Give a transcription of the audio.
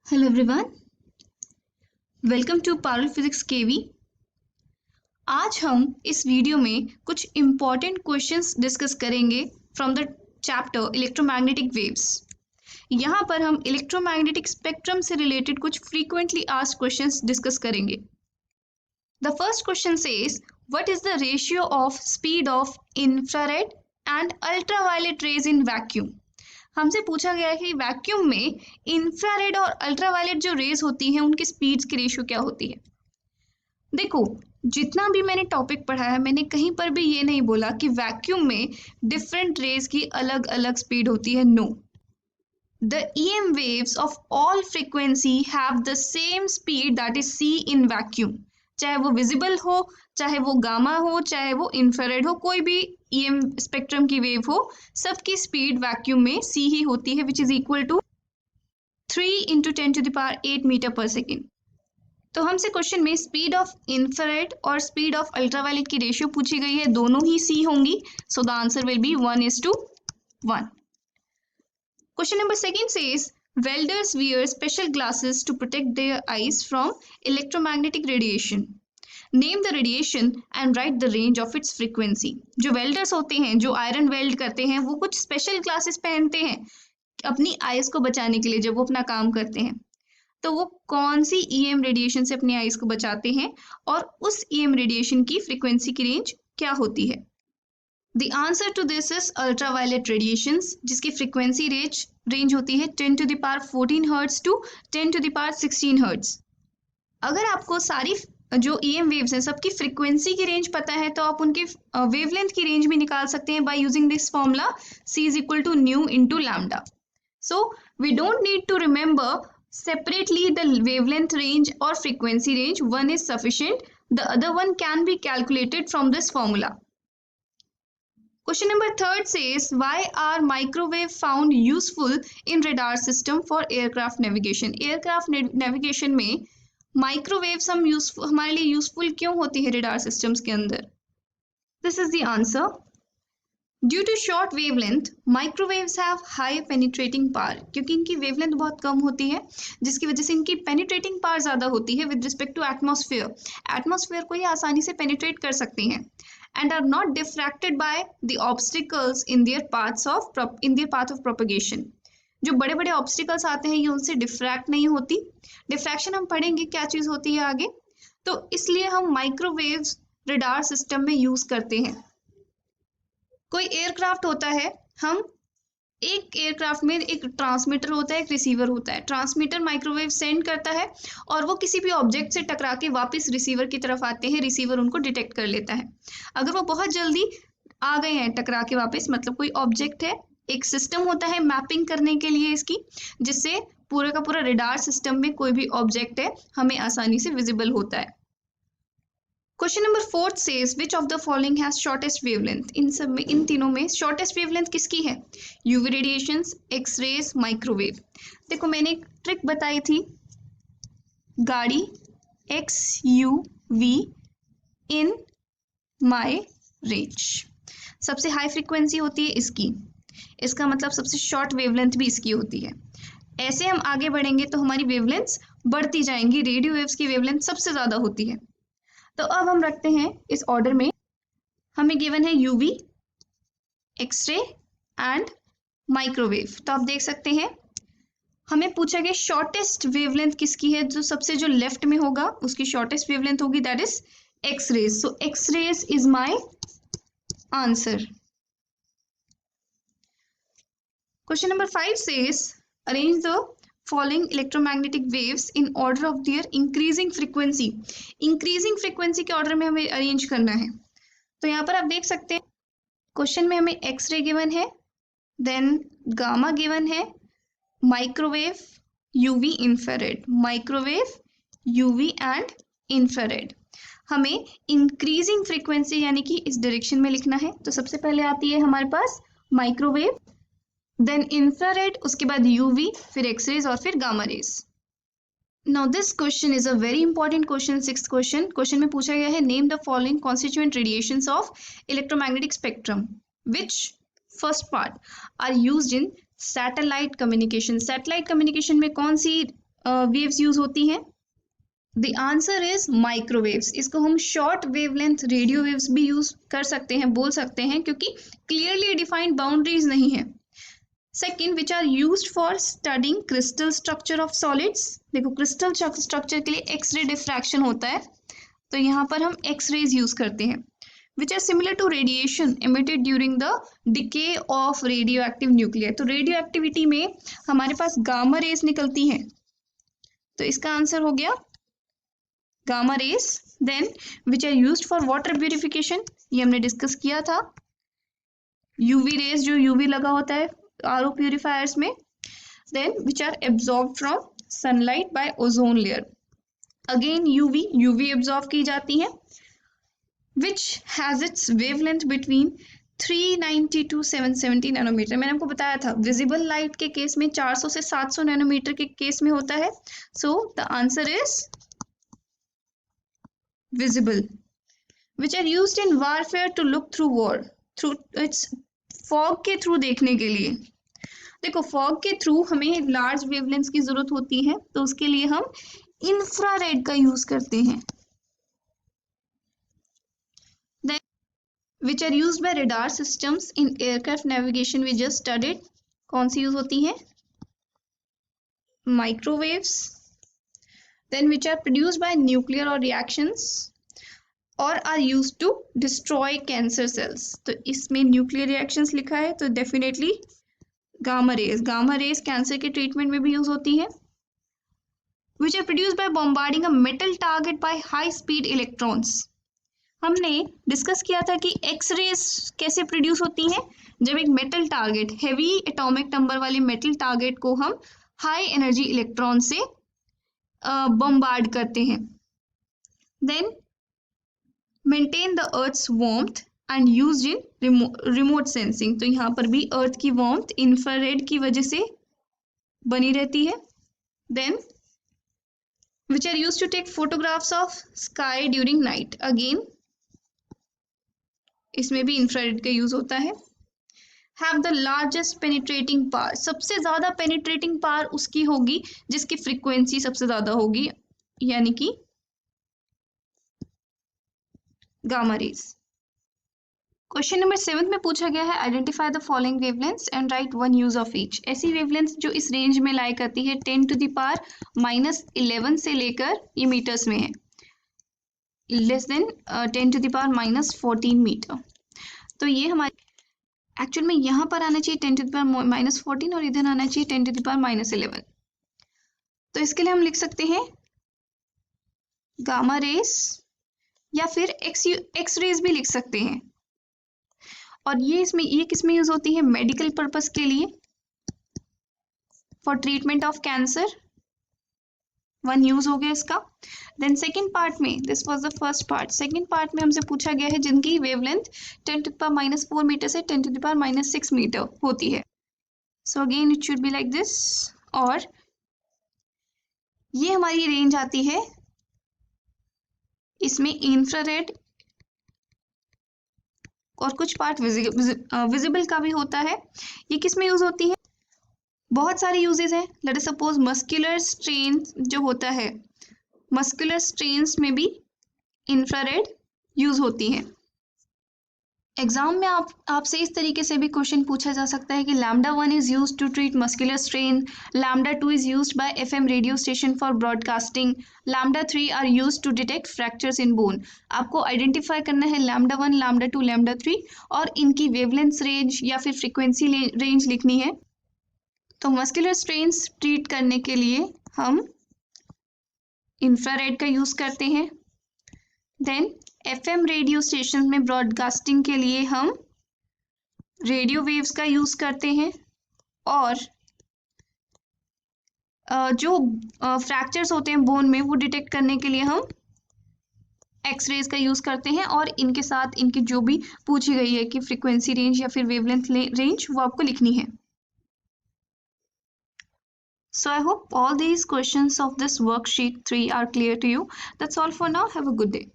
Hello everyone, welcome to Parul physics KV. आज हम इस वीडियो में कुछ इम्पॉर्टेंट क्वेश्चंस डिस्कस करेंगे from the chapter electromagnetic waves. यहाँ पर हम इलेक्ट्रोमैग्नेटिक स्पेक्ट्रम से रिलेटेड कुछ फ्रीक्वेंटली आस्क्ड क्वेश्चंस डिस्कस करेंगे। The first question says what is the ratio of speed of infrared and ultraviolet rays in vacuum. हमसे पूछा गया है कि वैक्यूम में इंफ्रारेड और अल्ट्रावायलेट जो रेज होती हैं उनकी स्पीड्स की रेशियो क्या होती है। देखो, जितना भी मैंने टॉपिक पढ़ा है मैंने कहीं पर भी ये नहीं बोला कि वैक्यूम में डिफरेंट रेज की अलग अलग स्पीड होती है। No, the EM waves of all frequency have the same speed, that is C in vacuum। चाहे वो विजिबल हो, चाहे वो गामा हो, चाहे वो इंफ्रारेड हो, कोई भी EM स्पेक्ट्रम की वेव हो, सबकी स्पीड वैक्यूम में C ही होती है, which is equal to 3 × 10⁸ metre per second. तो हमसे क्वेश्चन में स्पीड ऑफ इंफ्रारेड और स्पीड ऑफ अल्ट्रावायलेट की रेशियो पूछी गई है, दोनों ही C होंगी, so the answer will be 1:1। Question number second says welders wear special glasses to protect their eyes from electromagnetic radiation. Name the radiation and write the range of its frequency. जो welders होते हैं, जो iron weld करते हैं, वो कुछ special glasses पहनते हैं अपनी आईज को बचाने के लिए जब वो अपना काम करते हैं। तो वो कौन सी EM रेडिएशन से अपनी आईज को बचाते हैं और उस EM रेडिएशन की फ्रीक्वेंसी की रेंज क्या होती है। The answer to this is ultraviolet radiations, जिसकी फ्रीक्वेंसी रेंज होती है 10⁻14 हर्ट्ज टू 10⁻16 हर्ट्ज। अगर आपको सारी जो EM वेव्स हैं सबकी फ्रीक्वेंसी की रेंज पता है तो आप उनके वेवलेंथ की रेंज भी निकाल सकते हैं by using this formula C is equal to nu into lambda. So we don't need to remember separately the wavelength range or frequency range. One is sufficient, the other one can be calculated from this formula. Question number third says why are microwave found useful in radar system for aircraft navigation। Aircraft navigation में microwaves हमारे लिए useful क्यों होती है radar systems के अंदर। This is the answer. Due to short wavelength, microwaves have high penetrating power। क्योंकि इनकी वेवलेंथ बहुत कम होती है जिसकी वजह से इनकी पेनिट्रेटिंग पावर ज़्यादा होती है with respect to atmosphere. Atmosphere को ये आसानी से पेनिट्रेट कर सकती हैं and are not diffracted by the obstacles in their path of propagation। जो बड़े बड़े ऑब्स्टिकल्स आते हैं ये उनसे डिफ्रैक्ट नहीं होती। डिफ्रैक्शन हम पढ़ेंगे क्या चीज़ होती है आगे। तो इसलिए हम माइक्रोवेव्स रडार सिस्टम में यूज करते हैं। कोई एयरक्राफ्ट होता है, हम एक एयरक्राफ्ट में एक ट्रांसमीटर होता है, एक रिसीवर होता है। ट्रांसमीटर माइक्रोवेव सेंड करता है और वो किसी भी ऑब्जेक्ट से टकरा के वापस रिसीवर की तरफ आते हैं, रिसीवर उनको डिटेक्ट कर लेता है। अगर वो बहुत जल्दी आ गए हैं टकरा के वापस, मतलब कोई ऑब्जेक्ट है, एक सिस्टम होता है मैपिंग करने के लिए इसकी, जिससे पूरा का पूरा रडार सिस्टम में कोई भी ऑब्जेक्ट है हमें आसानी से विजिबल होता है। Question number 4 says which of the following has shortest wavelength। इन तीनों में शॉर्टेस्ट वेवलेंथ किसकी है। UV radiations, X rays, microwave. देखो मैंने एक ट्रिक बताई थी, गाड़ी XUV इन माई रेंज। सबसे हाई फ्रीक्वेंसी होती है इसकी, इसका मतलब सबसे शॉर्ट वेवलेंथ भी इसकी होती है। ऐसे हम आगे बढ़ेंगे तो हमारी वेवलेंथ्स बढ़ती जाएंगी, रेडियो वेव्स की वेवलेंथ सबसे ज़्यादा होती है। तो अब हम रखते हैं इस ऑर्डर में, हमें गिवन है यूवी, एक्सरे एंड माइक्रोवेव। तो आप देख सकते हैं हमें पूछा गया शॉर्टेस्ट वेवलेंथ किसकी है, जो लेफ्ट में होगा उसकी शॉर्टेस्ट वेवलेंथ होगी, that is X rays. So X rays is my answer. Question number 5 says arrange the following electromagnetic waves in order of their increasing frequency। increasing frequency के order में हमें अरेंज करना है। तो यहाँ पर आप देख सकते हैं क्वेश्चन में हमें एक्सरे गिवन है, देन गामा गिवन है, microwave, UV, infrared. Microwave, UV and infrared. हमें इंक्रीजिंग फ्रीक्वेंसी यानी कि इस डायरेक्शन में लिखना है। तो सबसे पहले आती है हमारे पास माइक्रोवेव, देन इंफ्रारेड, उसके बाद यूवी, फिर एक्सरेज और फिर gamma rays. Now this question is a very important question. 6th question में पूछा गया है name the following constituent radiations of electromagnetic spectrum which first part are used in satellite communication. Satellite communication में कौन सी waves use होती हैं? The answer is microwaves. इसको हम शॉर्ट वेवलेंथ रेडियो वेव्स भी यूज कर सकते हैं, बोल सकते हैं, क्योंकि क्लियरली डिफाइंड बाउंड्रीज नहीं है। Second, which are used for studying crystal structure of solids. देखो क्रिस्टल स्ट्रक्चर के लिए एक्सरे डिफ्रैक्शन होता है, तो यहाँ पर हम एक्स रेज यूज करते हैं। Which are similar to radiation emitted during the decay of radioactive nuclear. तो रेडियो एक्टिविटी में हमारे पास गामा रेज निकलती हैं, तो इसका आंसर हो गया gamma rays. Then which are used for water purification, ये हमने डिस्कस किया था। यूवी रेज, जो यूवी लगा होता है आरओ प्यूरिफायर्स में। Then which are absorb from sunlight by ozone layer, again UV absorb की जाती है। Which has its wavelength between 390 to 770 nanometre. मैंने आपको बताया था विजिबल लाइट के केस में 400 से 700 नैनोमीटर के केस में होता है। सो the answer is visible. Which are used in warfare to look through war, through its fog के थ्रू देखने के लिए। देखो फॉग के थ्रू हमें लार्ज वेवलेंथ की जरूरत होती है, तो उसके लिए हम इंफ्रारेड का यूज करते हैं। Then which are used by radar systems in aircraft navigation, we just studied, कौन सी यूज होती है? Microwaves. Then which are produced by nuclear or reactions or are used to destroy cancer cells। तो इसमें nuclear reactions लिखा है, तो definitely gamma rays cancer के treatment में भी यूज होती है। Which are produced by bombarding a metal target by high speed electrons। हमने डिस्कस किया था कि एक्स रेज कैसे प्रोड्यूस होती हैं, जब एक metal target, heavy atomic number वाले मेटल टारगेट को हम हाई एनर्जी इलेक्ट्रॉन से बम्बार्ड करते हैं। Then maintain the earth's warmth and used in remote sensing. तो यहाँ पर भी अर्थ की वार्मथ इंफ्रारेड की वजह से बनी रहती है। Then which are used to take photographs of sky during night, again इसमें भी इंफ्रारेड का यूज होता है। Have the largest penetrating power, सबसे ज्यादा पेनिट्रेटिंग पावर उसकी होगी जिसकी फ्रीक्वेंसी सबसे ज्यादा होगी, यानी कि गामा रेज। क्वेश्चन नंबर 7 में पूछा गया है identify the following wavelengths and right one use of each. ऐसी वेवलेंथ जो इस रेंज में लाई करती है 10⁻⁻11 से लेकर, ये मीटर्स में है, लेस देन 10⁻⁻14 मीटर। तो ये हमारी एक्चुअल में यहाँ पर आना चाहिए 10⁻⁻14 और इधर आना चाहिए 10⁻⁻11। तो इसके लिए हम लिख सकते हैं गामा रेज या फिर एक्स रेज भी लिख सकते हैं। और ये किस में यूज होती है? मेडिकल पर्पस के लिए, for treatment of cancer, one use हो गया इसका। देन सेकेंड पार्ट में, this was the first part, second part में हमसे पूछा गया है जिनकी वेवलेंथ 10⁻⁻4 मीटर से 10⁻⁻6 मीटर होती है। So again it should be like this, और ये हमारी रेंज आती है, इसमें इंफ्रारेड और कुछ पार्ट विजिबल का भी होता है। ये किस में यूज होती है? बहुत सारे यूजेस हैं। Let us suppose muscular strain जो होता है, मस्कुलर स्ट्रेन्स में भी इंफ्रारेड यूज होती है। एग्जाम में आपसे इस तरीके से भी क्वेश्चन पूछा जा सकता है कि λ1 is used to treat muscular strain, λ2 is used by FM radio station for broadcasting, λ3 are used to detect fractures in bone. आपको आइडेंटिफाई करना है λ1, λ2, λ3 और इनकी वेवलेंथ रेंज या फिर फ्रीक्वेंसी रेंज लिखनी है। तो मस्कुलर स्ट्रेन्स ट्रीट करने के लिए हम इंफ्रारेड का यूज करते हैं। देन FM रेडियो स्टेशन में ब्रॉडकास्टिंग के लिए हम रेडियो वेव्स का यूज करते हैं, और जो फ्रैक्चर्स होते हैं बोन में वो डिटेक्ट करने के लिए हम एक्स रेज का यूज करते हैं, और इनके साथ इनकी जो भी पूछी गई है कि फ्रीक्वेंसी रेंज या फिर वेवलेंथ रेंज वो आपको लिखनी है। So I hope all these questions of this worksheet 3 are clear to you. That's all for now. Have a good day.